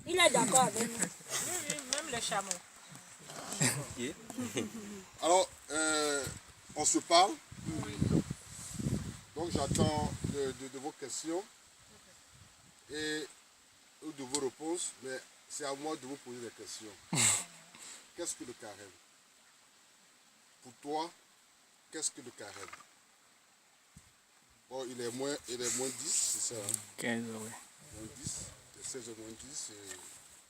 Il est d'accord avec nous. Oui, même les chameaux. Alors, on se parle. Donc j'attends de vos questions et de vos réponses, mais c'est à moi de vous poser des questions. Qu'est-ce que le carême? Pour toi, qu'est-ce que le carême? Bon, il est moins 10, c'est ça, hein? 15, oui. Moins 10, 16 moins 10,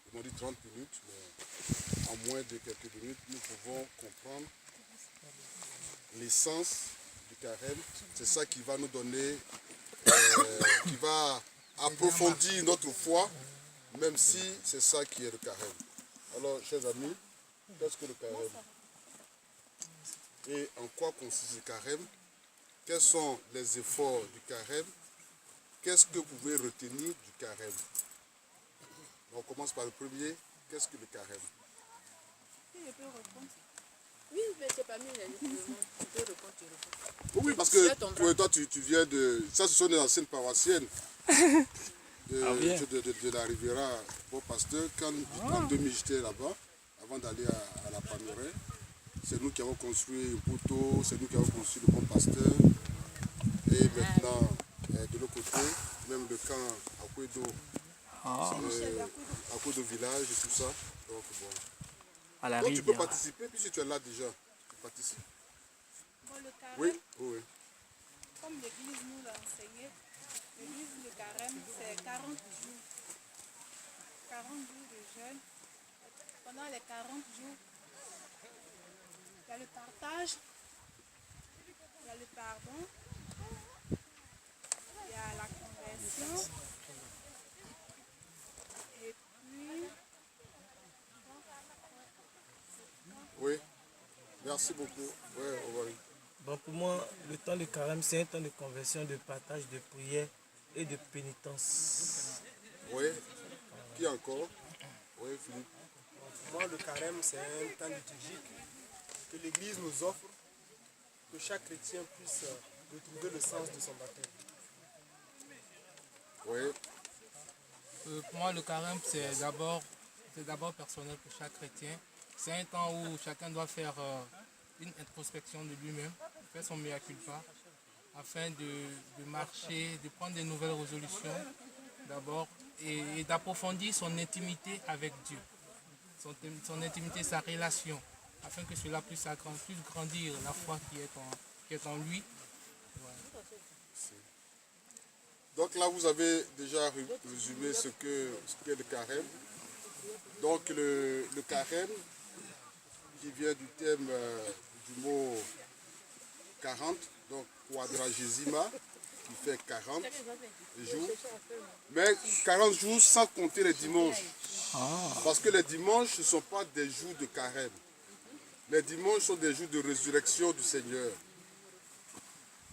ils m'ont dit 30 minutes, mais en moins de quelques minutes, nous pouvons comprendre l'essence du carême. C'est ça qui va nous donner, qui va approfondir notre foi, même si c'est ça qui est le carême. Alors, chers amis, qu'est-ce que le carême? Et en quoi consiste le carême? Quels sont les efforts du carême? Qu'est-ce que vous pouvez retenir du carême? On commence par le premier. Qu'est-ce que le carême? Je peux répondre. Oui, mais c'est pas mieux. Tu peux répondre, tu réponds. Oui, parce que toi, tu viens de... Ça, ce sont des anciennes paroissiennes de la Riviera, bon pasteur. Quand en 2000 j'étais là-bas, avant d'aller à la Palmeraie, c'est nous qui avons construit un poteau, c'est nous qui avons construit le bon pasteur. Et maintenant, de l'autre côté, même le camp à Kouedo, à Kouedo village et tout ça. Donc, bon. À la Donc, tu peux rivière. participer, puisque tu es là déjà. Tu participes. Bon, le carême, Oui, oui. comme l'Église nous l'a enseigné, l'Église, le carême, c'est 40 jours. 40 jours de jeûne. Pendant les 40 jours, il y a le partage, il y a le pardon, il y a la conversion. Et puis, Oui. Merci beaucoup. Ouais, on va... Bon, pour moi, le temps de carême, c'est un temps de conversion, de partage, de prière et de pénitence. Oui. Qui encore? Oui, Philippe. Moi, le carême, c'est un temps liturgique que l'Église nous offre, que chaque chrétien puisse retrouver le sens de son baptême. Oui. Pour moi, le carême, c'est d'abord personnel pour chaque chrétien. C'est un temps où chacun doit faire une introspection de lui-même, faire son mea culpa, afin de marcher, de prendre des nouvelles résolutions d'abord et d'approfondir son intimité avec Dieu, son intimité, sa relation, afin que cela puisse grandir la foi qui est en lui. Donc là, vous avez déjà résumé ce qu'est le carême. Donc le carême, qui vient du thème du mot 40, donc quadragesima, qui fait 40 jours. Mais 40 jours sans compter les dimanches. Parce que les dimanches ne sont pas des jours de carême. Les dimanches sont des jours de résurrection du Seigneur.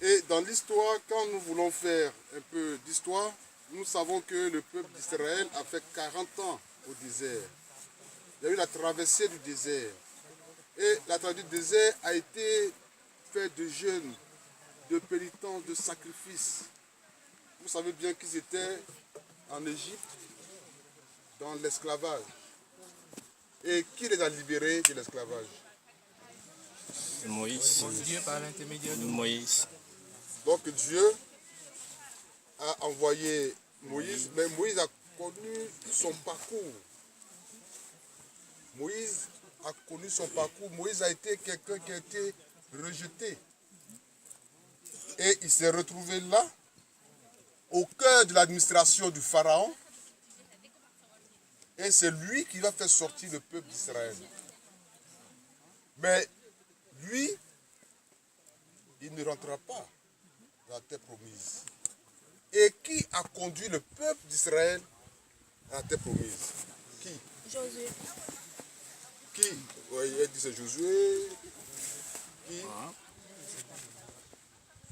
Et dans l'histoire, quand nous voulons faire un peu d'histoire, nous savons que le peuple d'Israël a fait 40 ans au désert. Il y a eu la traversée du désert. Et la traversée du désert a été faite de jeûnes, de pénitence, de sacrifices. Vous savez bien qu'ils étaient en Égypte, dans l'esclavage. Et qui les a libérés de l'esclavage? Moïse. Dieu par l'intermédiaire de Moïse. Donc Dieu a envoyé Moïse, mais Moïse a connu son parcours. Moïse a connu son parcours. Moïse a été quelqu'un qui a été rejeté. Et il s'est retrouvé là, au cœur de l'administration du Pharaon. Et c'est lui qui va faire sortir le peuple d'Israël. Mais lui, il ne rentrera pas dans la terre promise. Et qui a conduit le peuple d'Israël à la terre promise? Qui? Josué. Qui? Oui, il dit c'est Josué. Qui?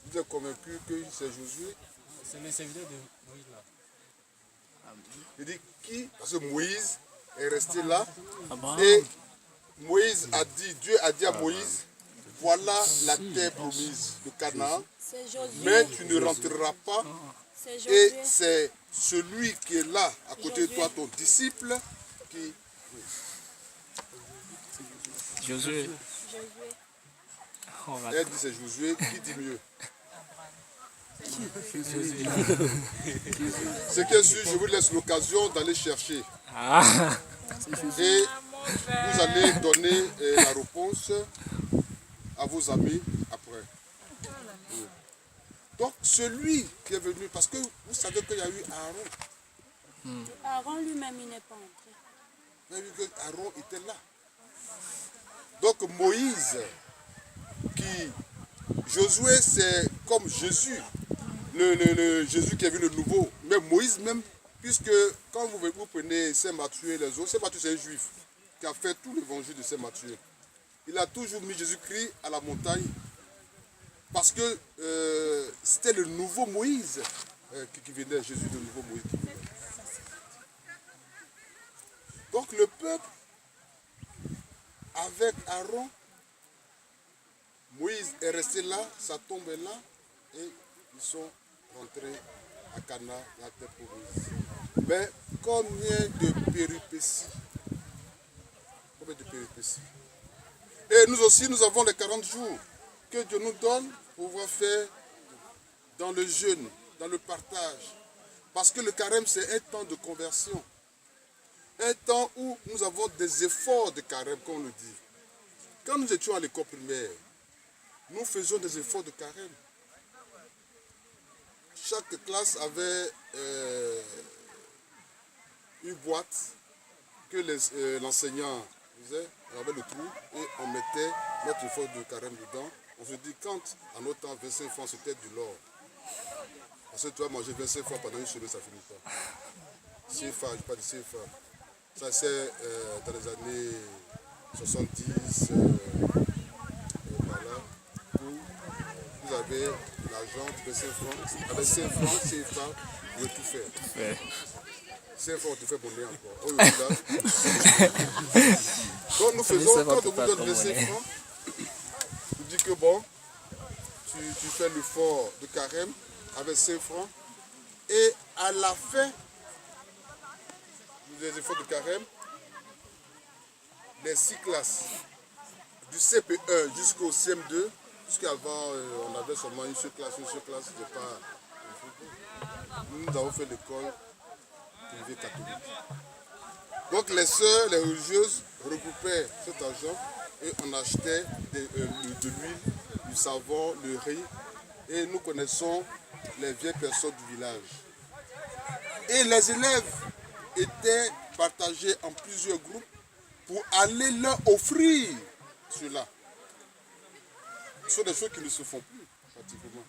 Vous êtes convaincu que c'est Josué? C'est le serviteur de Moïse là. Il dit qui? Parce que Moïse est resté là. bon? Et Moïse a dit, Dieu a dit à Moïse, voilà la terre promise, le Canaan. C'est Josué. Mais tu ne rentreras pas C'est Et Josué. c'est celui qui est là, à côté de toi, ton disciple, qui... Josué. Josué. On va- Elle dit c'est Josué, qui dit mieux? Ce qui est sûr, je vous laisse l'occasion d'aller chercher. Ah, Et vous allez donner la réponse à vos amis après. Oui. Donc celui qui est venu, parce que vous savez qu'il y a eu Aaron. Aaron lui-même, il n'est pas entré. Vous avez vu que Aaron était là. Donc Moïse, Josué c'est comme Jésus, le Jésus qui est venu le nouveau. Mais Moïse même, puisque quand vous prenez Saint Matthieu et les autres, Saint Matthieu c'est un juif qui a fait tout l'évangile de Saint Matthieu. Il a toujours mis Jésus-Christ à la montagne parce que c'était le nouveau Moïse qui venait, Jésus le nouveau Moïse qui venait. Donc le peuple, avec Aaron, Moïse est resté là, sa tombe est là, et ils sont rentrés à Cana, la terre promise. Mais combien de péripéties? Combien de péripéties? Et nous aussi, nous avons les 40 jours que Dieu nous donne pour pouvoir faire dans le jeûne, dans le partage. Parce que le carême, c'est un temps de conversion. Un temps où nous avons des efforts de carême, comme on le dit. Quand nous étions à l'école primaire, nous faisions des efforts de carême. Chaque classe avait une boîte que l'enseignant faisait, on avait le trou et on mettait notre effort de carême dedans. On se dit quand, à notre temps, 25 francs, c'était de l'or. Parce que tu vas manger 25 francs pendant une semaine, ça ne finit pas. CFA, je parle de CFA. Ça, c'est dans les années 70, voilà, où vous avez l'argent de 25 francs. Avec 5 francs, CFA, vous pouvez tout faire. ouais. 5 francs, on te fait monnaie encore. Oh, oui, là. Donc nous faisons, quand on vous donne 25 francs, tu dis que bon, tu fais l'effort de carême avec 5 francs. Et à la fin des efforts de carême, les 6 classes, du CP1 jusqu'au CM2, puisqu'avant on avait seulement une seule classe, c'est pas... Nous avons fait l'école privée catholique. Donc les sœurs, les religieuses regroupaient cet argent et on achetait de l'huile, du savon, le riz. Et nous connaissons les vieilles personnes du village. Et les élèves étaient partagés en plusieurs groupes pour aller leur offrir cela. Ce sont des choses qui ne se font plus pratiquement.